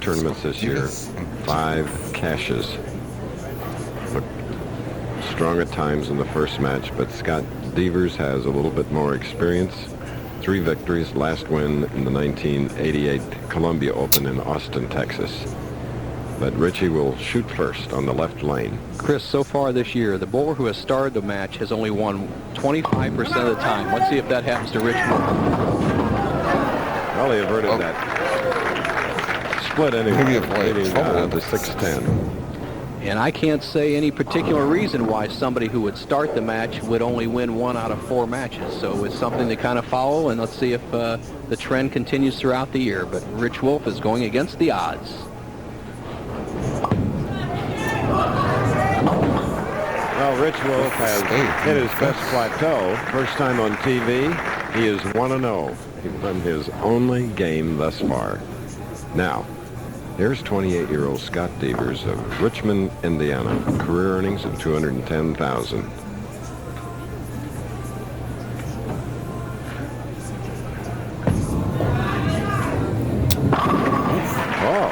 tournaments this year, 5 cashes. Looked strong at times in the first match, but Scott Devers has a little bit more experience. 3 victories, last win in the 1988 Columbia Open in Austin, Texas. But Richie will shoot first on the left lane. Chris, so far this year, the bowler who has started the match has only won 25% of the time. Let's see if that happens to Rich Wolf. Well, he averted that split anyway, leading to 6-10. And I can't say any particular reason why somebody who would start the match would only win 1 out of 4 matches. So it's something to kind of follow, and let's see if the trend continues throughout the year. But Rich Wolf is going against the odds. Well, Rich Wolf has hit his best plateau. First time on TV, he is 1-0 from his only game thus far. Now, here's 28-year-old Scott Devers of Richmond, Indiana. Career earnings of $210,000. Oh,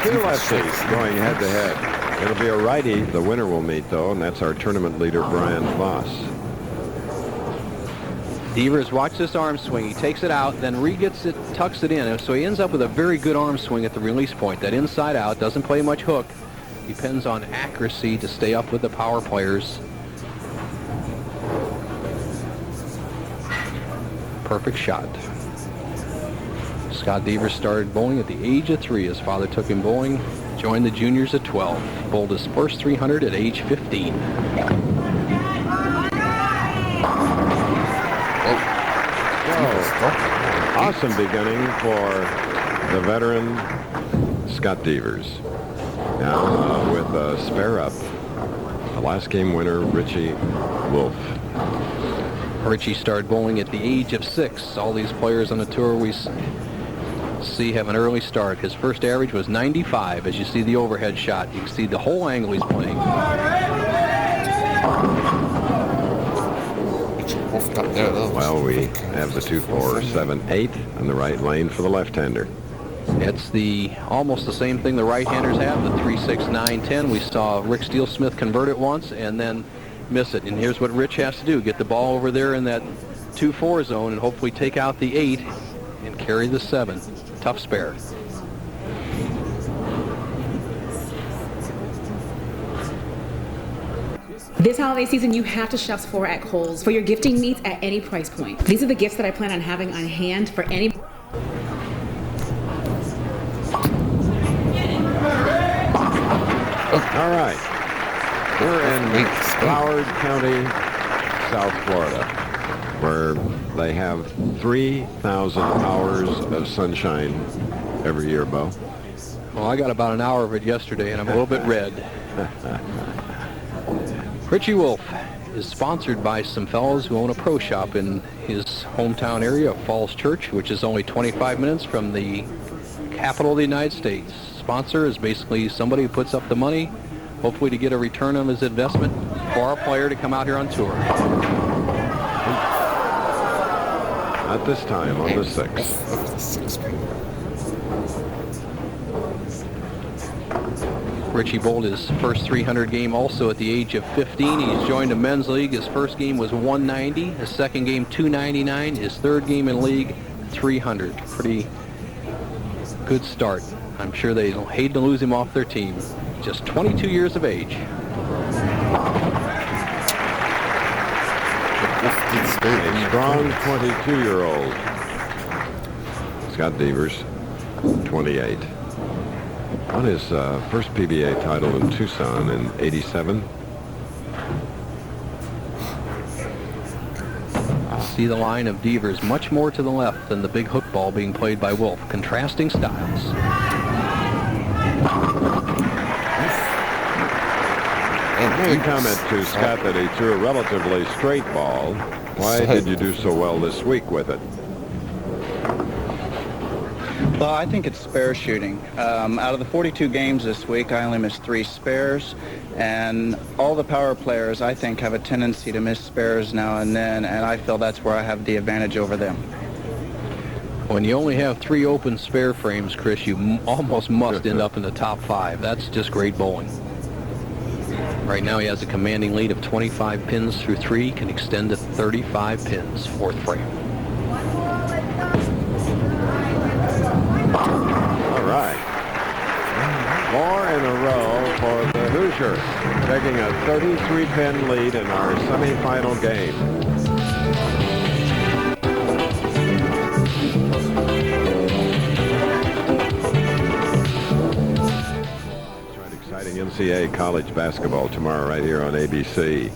2 lefties going head-to-head. It'll be a righty the winner will meet, though, and that's our tournament leader, Brian Voss. Devers, watch this arm swing. He takes it out, then re-gets it, tucks it in. So he ends up with a very good arm swing at the release point. That inside out doesn't play much hook. Depends on accuracy to stay up with the power players. Perfect shot. Scott Devers started bowling at the age of 3. His father took him bowling. Joined the juniors at 12. Bowled his first 300 at age 15. Awesome beginning for the veteran Scott Devers. Now with a spare up, the last game winner, Richie Wolf. Richie started bowling at the age of 6. All these players on the tour we see have an early start. His first average was 95. As you see the overhead shot, you can see the whole angle he's playing. Well, we have the 2-4, 7-8 on the right lane for the left-hander. It's almost the same thing the right-handers have, the 3-6-9-10. We saw Rick Steele-Smith convert it once and then miss it. And here's what Rich has to do: get the ball over there in that 2-4 zone and hopefully take out the 8 and carry the 7. Tough spare. This holiday season, you have to shop Sephora at Kohl's for your gifting needs at any price point. These are the gifts that I plan on having on hand for any... All right. We're in Broward County, South Florida, where they have 3,000 hours of sunshine every year, Bo. Well, I got about an hour of it yesterday, and I'm a little bit red. Richie Wolf is sponsored by some fellows who own a pro shop in his hometown area of Falls Church, which is only 25 minutes from the capital of the United States. Sponsor is basically somebody who puts up the money, hopefully to get a return on his investment for our player to come out here on tour. At this time on the 6th. Richie bowled his first 300 game also at the age of 15. He's joined a men's league. His first game was 190. His second game, 299. His third game in league, 300. Pretty good start. I'm sure they'll hate to lose him off their team. Just 22 years of age. A strong 22-year-old. Scott Devers, 28. Won his first PBA title in Tucson in '87. See the line of Devers much more to the left than the big hook ball being played by Wolf. Contrasting styles. Any comment to Scott that he threw a relatively straight ball? Why did you do so well this week with it? Well, I think it's spare shooting. Out of the 42 games this week, I only missed 3 spares, and all the power players, I think, have a tendency to miss spares now and then, and I feel that's where I have the advantage over them. When you only have 3 open spare frames, Chris, you almost must end up in the top 5. That's just great bowling. Right now he has a commanding lead of 25 pins through 3, can extend to 35 pins, 4th frame. All right. 4 in a row for the Hoosiers, taking a 33-pin lead in our semifinal game. Exciting NCAA college basketball tomorrow right here on ABC.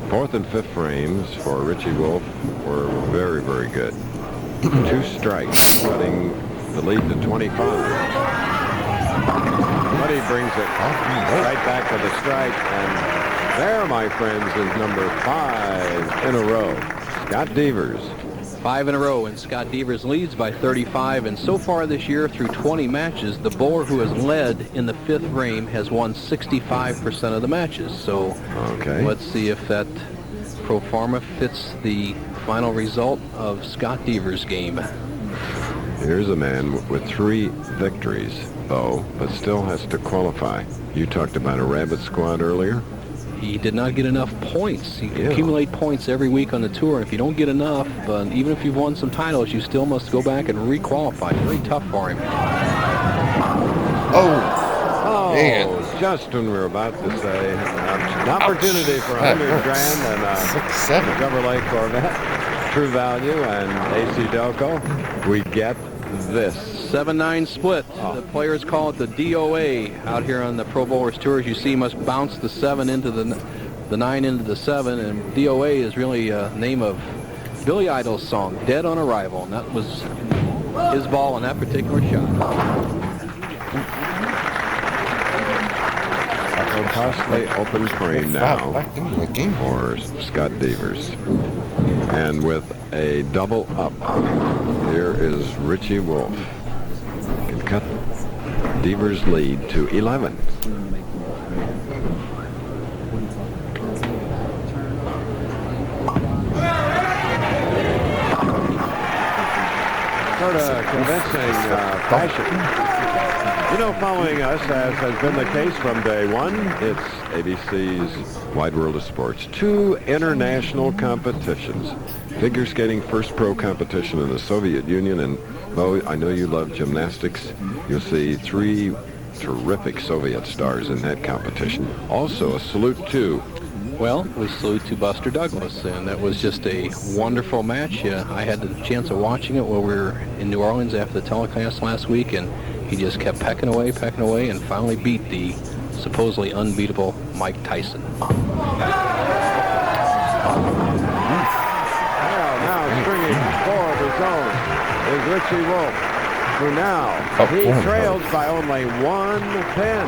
4th and 5th frames for Richie Wolf were very, very good. 2 strikes, cutting the lead to 25. But he brings it right back to the strike, and there, my friends, is number 5 in a row. Scott Devers. 5 in a row, and Scott Devers leads by 35, and so far this year through 20 matches, the bowler who has led in the 5th frame has won 65% of the matches. So let's see if that pro forma fits the final result of Scott Devers' game. Here's a man with 3 victories, Bo, but still has to qualify. You talked about a rabbit squad earlier. He did not get enough points. You can accumulate points every week on the tour. If you don't get enough, even if you've won some titles, you still must go back and re-qualify. Very tough for him. Oh, just when we were about to say an opportunity for $100,000 and a Chevrolet Corvette, True Value, and AC Delco, we get this. 7-9 split. The players call it the DOA out here on the Pro Bowlers Tour. As you see, must bounce the 7 into the 9 into the 7, and DOA is really a name of Billy Idol's song, Dead on Arrival, and that was his ball in that particular shot. A costly open frame now for Scott Devers. And with a double up, here is Richie Wolf. Can cut Devers' lead to 11. Sort of convincing fashion. You know, following us, as has been the case from day one, it's ABC's Wide World of Sports. 2 international competitions. Figure skating first pro competition in the Soviet Union, and Bo, I know you love gymnastics. You'll see 3 terrific Soviet stars in that competition. Also, a salute to... Well, we salute to Buster Douglas, and that was just a wonderful match. I had the chance of watching it while we were in New Orleans after the telecast last week, and he just kept pecking away, and finally beat the supposedly unbeatable Mike Tyson. Now stringing 4 of his own is Richie Wolf, who now he trails by only 1 pin.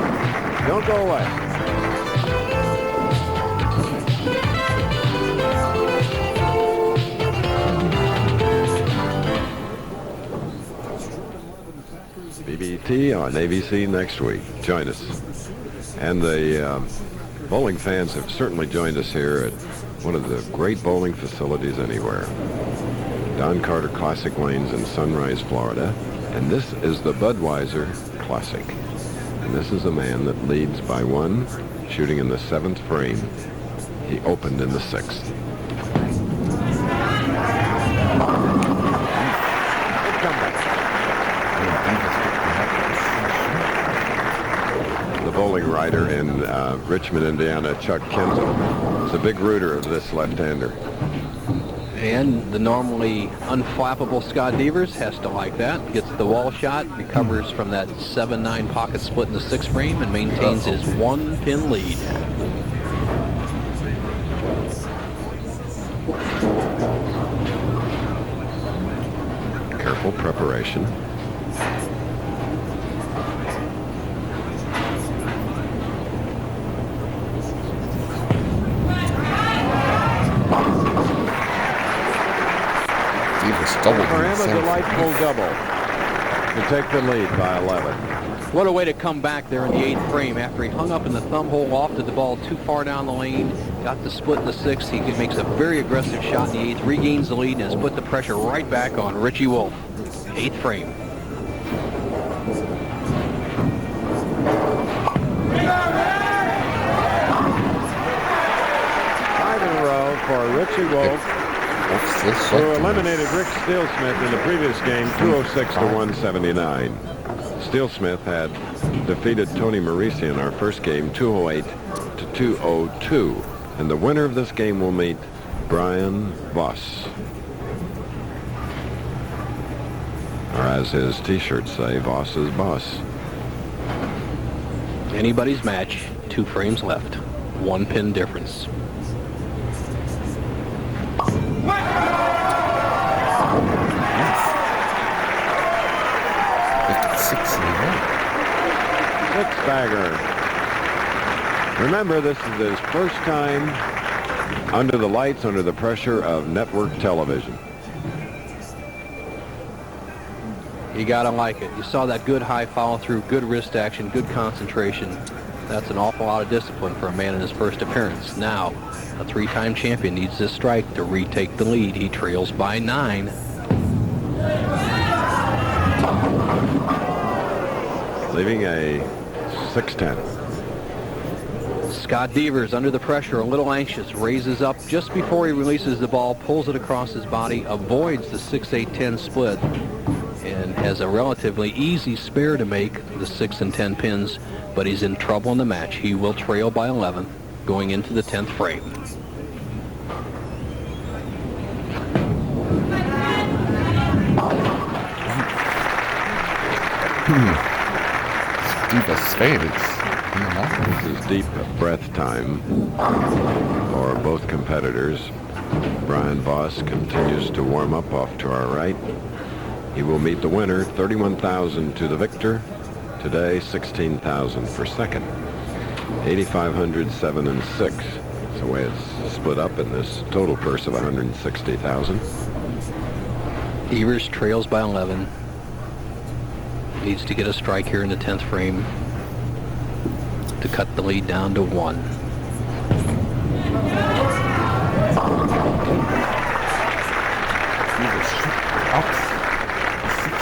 Don't go away. BBT on ABC next week. Join us. And the bowling fans have certainly joined us here at one of the great bowling facilities anywhere. Don Carter Classic Lanes in Sunrise, Florida. And this is the Budweiser Classic. And this is a man that leads by 1, shooting in the 7th frame. He opened in the 6th. Bowling writer in Richmond, Indiana, Chuck Kenzel, is a big rooter of this left-hander. And the normally unflappable Scott Devers has to like that. Gets the wall shot, recovers from that 7-9 pocket split in the 6th frame, and maintains his 1-pin lead. Careful preparation. For him, a delightful double. to take the lead by 11. What a way to come back there in the 8th frame after he hung up in the thumb hole, lofted the ball too far down the lane, got the split in the 6th. He makes a very aggressive shot in the 8th, regains the lead, and has put the pressure right back on Richie Wolf. 8th frame. For Richie Wolf, who eliminated Rick Steelsmith in the previous game, 206 to 179. Steelsmith had defeated Tony Marisi in our first game, 208 to 202. And the winner of this game will meet Brian Voss. Or as his t-shirts say, Voss is boss. Anybody's match, 2 frames left. 1 pin difference. Six-bagger. Remember, this is his first time under the lights, under the pressure of network television. You gotta like it. You saw that good high follow-through, good wrist action, good concentration. That's an awful lot of discipline for a man in his first appearance. Now, a 3-time champion needs this strike to retake the lead. He trails by 9. Leaving a 6-10. Scott Devers under the pressure, a little anxious, raises up just before he releases the ball, pulls it across his body, avoids the 6-8-10 split, and has a relatively easy spare to make the 6 and 10 pins, but he's in trouble in the match. He will trail by 11 going into the 10th frame. This is deep breath time for both competitors. Brian Voss continues to warm up off to our right. He will meet the winner, 31,000 to the victor. Today, 16,000 for second. 8,500, 7 and 6. That's the way it's split up in this total purse of 160,000. Devers trails by 11. Needs to get a strike here in the 10th frame to cut the lead down to 1.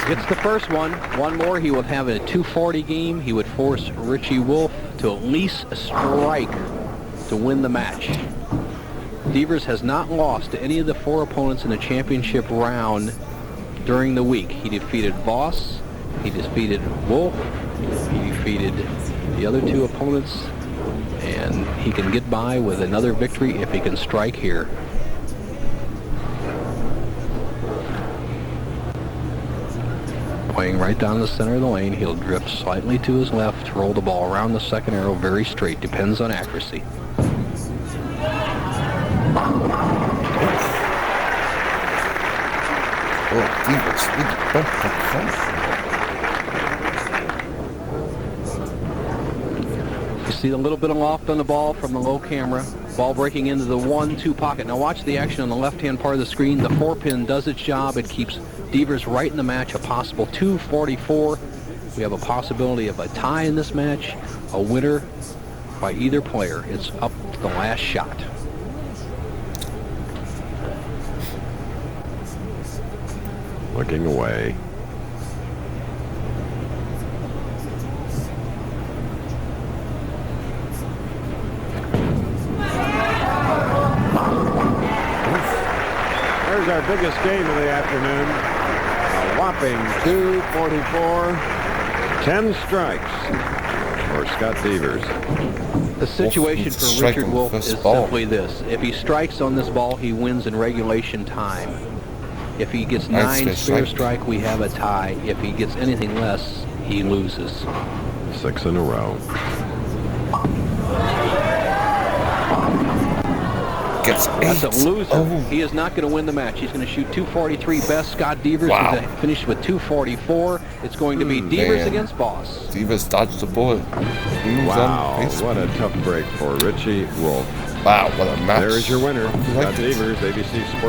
Gets the first one. One more, he would have a 240 game. He would force Richie Wolf to at least a strike to win the match. Devers has not lost to any of the 4 opponents in the championship round during the week. He defeated Voss, he defeated Wolf, he defeated the other 2 opponents, and he can get by with another victory if he can strike here. Playing right down the center of the lane, he'll drift slightly to his left, roll the ball around the second arrow very straight, depends on accuracy. You see a little bit of loft on the ball from the low camera. Ball breaking into the 1-2 pocket. Now watch the action on the left-hand part of the screen. The 4-pin does its job. It keeps Devers right in the match. A possible 244. We have a possibility of a tie in this match. A winner by either player. It's up to the last shot. Looking away. There's our biggest game of the afternoon. A whopping 244. 10 strikes for Scott Devers. The situation for Richard Wolf is simply this. If he strikes on this ball, he wins in regulation time. If he gets 9 spare strike, we have a tie. If he gets anything less, he loses. 6 in a row. Gets 8. That's a loser. Oh. He is not going to win the match. He's going to shoot 243 best. Scott Devers is going to finish with 244. It's going to be Devers against Voss. Devers dodged the bullet. Wow, what a tough break for Richie Wolf. Wow, what a match. There is your winner, Scott Devers, ABC Sports.